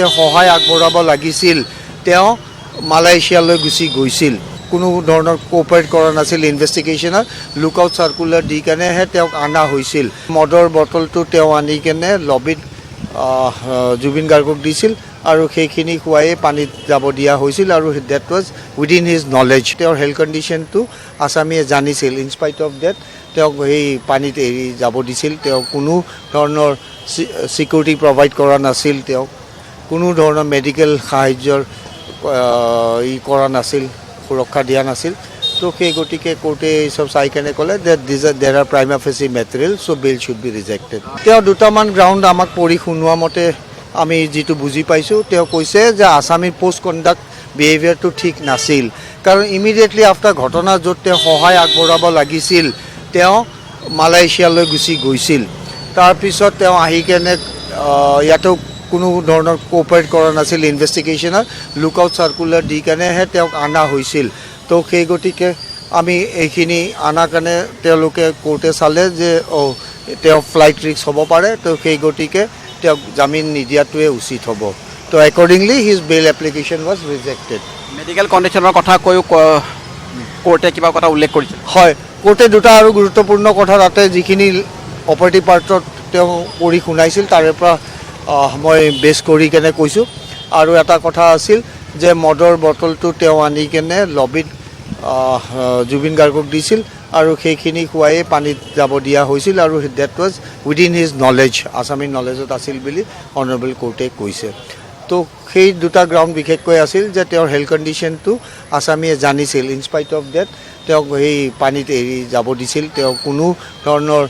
তেওঁ সহায় আগবঢ়াব লাগিছিল তেওঁ মালয়েছিয়ালৈ গুচি গৈছিল কোনো ধৰণৰ কোঅপাৰেট কৰা নাছিল ইনভেষ্টিগেশ্যনত লুকআউট চাৰ্কুলাৰ দি কেনেহে তেওঁক অনা হৈছিল মদৰ বটলটো তেওঁ আনি কেনে লবিত জুবিন গাৰ্গক দিছিল আৰু সেইখিনি খুৱাই পানীত যাব দিয়া হৈছিল আৰু that was within his knowledge তেওঁৰ হেল্থ কণ্ডিশ্যনটো আছামীয়ে জানিছিল ইনস্পাইট অফ ডেট তেওঁক সেই পানীত এৰি যাব দিছিল তেওঁ কোনো ধৰণৰ চিকিউৰিটি প্ৰভাইড কৰা নাছিল তেওঁক কোনো ধৰণৰ মেডিকেল সাহায্যৰ কৰা নাছিল সুৰক্ষা দিয়া নাছিল তো সেই গতিকে কোৰ্টে এই চব চাই কেনে ক'লে that there are prima facie material so' bail should be rejected তেওঁ দুটামান গ্ৰাউণ্ড আমাক পঢ়ি শুনোৱা মতে আমি যিটো বুজি পাইছোঁ তেওঁ কৈছে যে আছামীৰ পোষ্ট কণ্ডাক্ট বিহেভিয়াৰটো ঠিক নাছিল কাৰণ ইমিডিয়েটলি আফটাৰ ঘটনা য'ত তেওঁ সহায় আগবঢ়াব লাগিছিল তেওঁ মালয়েছিয়ালৈ গুচি গৈছিল তাৰপিছত তেওঁ আহি কেনে ইয়াতো কোনো ধৰণৰ কোঅপাৰেট কৰা নাছিল ইনভেষ্টিগেশ্যনত লুকআউট চাৰ্কুলাৰ দি কেনেহে তেওঁক অনা হৈছিল তো সেই গতিকে আমি এইখিনি অনাৰ কাৰণে তেওঁলোকে কোৰ্টে চালে যে তেওঁ ফ্লাইট ৰিস্ক হ'ব পাৰে তো সেই গতিকে তেওঁক জামিন নিদিয়াটোৱে উচিত হ'ব তো accordingly his bail application was rejected medical কণ্ডিশ্যনৰ কথা কৈও কোৰ্টে কিবা কথা উল্লেখ কৰিছে হয় কোৰ্টে দুটা আৰু গুৰুত্বপূৰ্ণ কথা তাতে যিখিনি অপাৰেটিভ পাৰ্টত তেওঁ পঢ়ি শুনাইছিল তাৰে পৰা মই বেছ কৰি কেনে কৈছোঁ আৰু এটা কথা আছিল যে মদৰ বটলটো তেওঁ আনি কেনে লবিত জুবিন গাৰ্গক দিছিল আৰু সেইখিনি খুৱাই পানীত যাব দিয়া হৈছিল আৰু that was within his knowledge আছামীৰ নলেজত আছিল বুলি অনাৰেবল কোৰ্টে কৈছে তো সেই দুটা গ্ৰাউণ্ড বিশেষকৈ আছিল যে তেওঁৰ হেল্থ কণ্ডিশ্যনটো আছামীয়ে জানিছিল ইনস্পাইট অফ ডেট তেওঁক সেই পানীত এৰি যাব দিছিল তেওঁ কোনো ধৰণৰ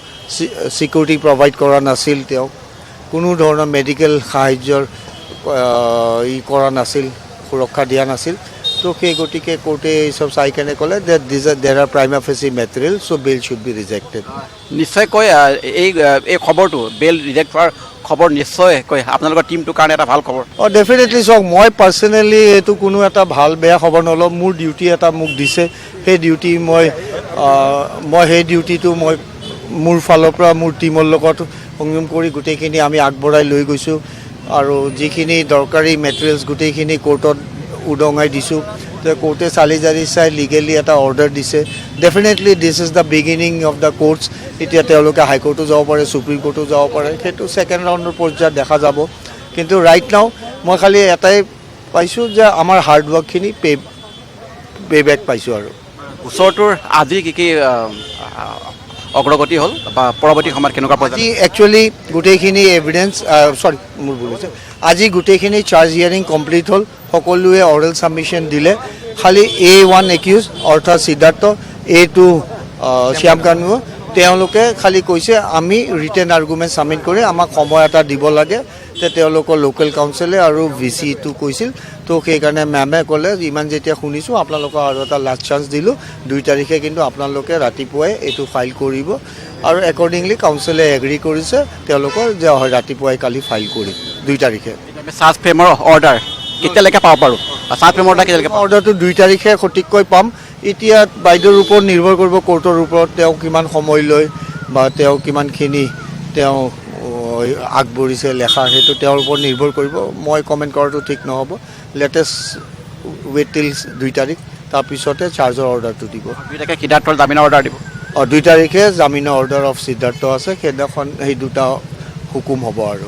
চিকিউৰিটি প্ৰভাইড কৰা নাছিল তেওঁক কোনো ধৰণৰ মেডিকেল সাহায্যৰ কৰা নাছিল সুৰক্ষা দিয়া নাছিল তো সেই গতিকে কোৰ্টে এই চব চাই কেনে ক'লে that there are prima facie material so' bail should be rejected নিশ্চয়কৈ এই খবৰটো বেল ৰিজেক্ট হোৱাৰ খবৰ নিশ্চয়কৈ আপোনালোকৰ টিমটোৰ কাৰণে এটা ভাল খবৰ ডেফিনেটলি চাওক মই পাৰ্চনেলি এইটো কোনো এটা ভাল বেয়া খবৰ নলওঁ মোৰ ডিউটি এটা মোক দিছে সেই ডিউটি মই সেই ডিউটিটো মই মোৰ ফালৰ পৰা মোৰ টিমৰ লগত সংযম কৰি গোটেইখিনি আমি আগবঢ়াই লৈ গৈছোঁ আৰু যিখিনি দৰকাৰী মেটেৰিয়েলছ গোটেইখিনি কোৰ্টত উদঙাই দিছোঁ তো কোৰ্টে চালি জাৰি চাই লিগেলি এটা অৰ্ডাৰ দিছে definitely this is the beginning of the courts এতিয়া তেওঁলোকে হাইকোৰ্টো যাব পাৰে সুপ্ৰিম কোৰ্টো যাব পাৰে সেইটো ছেকেণ্ড ৰাউণ্ডৰ পৰ্যায়ত দেখা যাব কিন্তু ৰাইট নাও মই খালি এটাই পাইছোঁ যে আমাৰ হাৰ্ডৱৰ্কখিনি পে বেক পাইছোঁ আৰু ওচৰটোৰ আজি কি অগ্ৰগতি হ'ল বা পৰৱৰ্তী সময়ত কেনেকুৱা আজি একচুৱেলি গোটেইখিনি এভিডেঞ্চ মোৰ ভুল হৈছে আজি গোটেইখিনি চাৰ্জ হিয়াৰিং কমপ্লিট হ'ল সকলোৱে অৰেল ছাবমিশ্যন দিলে খালি A1 একিউজ অৰ্থাৎ সিদ্ধাৰ্থ A2 শ্যাম কানু তেওঁলোকে খালি কৈছে আমি ৰিটেন আৰ্গুমেণ্ট ছাবমিট কৰি আমাক সময় এটা দিব লাগে যে তেওঁলোকৰ লোকেল কাউন্সিলে আৰু VC-টো কৈছিল তো সেইকাৰণে মেমে ক'লে ইমান যেতিয়া শুনিছোঁ আপোনালোকক আৰু এটা লাষ্ট চান্স দিলোঁ 2 তাৰিখে কিন্তু আপোনালোকে ৰাতিপুৱাই এইটো ফাইল কৰিব আৰু একৰ্ডিংলি কাউন্সিলে এগ্ৰী কৰিছে তেওঁলোকৰ যে হয় ৰাতিপুৱাই কালি ফাইল কৰিম 2 তাৰিখে চাৰ্জ ফ্ৰেমৰ অৰ্ডাৰ কেতিয়ালৈকে পাব পাৰোঁ চাৰ্জ ফ্ৰেমৰ অৰ্ডাৰ কেতিয়ালৈকে অৰ্ডাৰটো 2 তাৰিখে সঠিককৈ পাম এতিয়া বাইদেউৰ ওপৰত নিৰ্ভৰ কৰিব কোৰ্টৰ ওপৰত তেওঁ কিমান সময় লয় বা তেওঁ কিমানখিনি তেওঁ আগবঢ়িছে লেখা সেইটো তেওঁৰ ওপৰত নিৰ্ভৰ কৰিব মই কমেণ্ট কৰাটো ঠিক নহ'ব লেটেষ্ট ৱেইট টিল 2 তাৰিখ তাৰপিছতে চাৰ্জৰ অৰ্ডাৰটো দিব 2 তাৰিখে সিদ্ধাৰ্থৰ জামিনৰ অৰ্ডাৰ দিব 2 তাৰিখে জামিনৰ অৰ্ডাৰ অফ সিদ্ধাৰ্থ আছে সেইদিনাখন সেই দুটা হুকুম হ'ব আৰু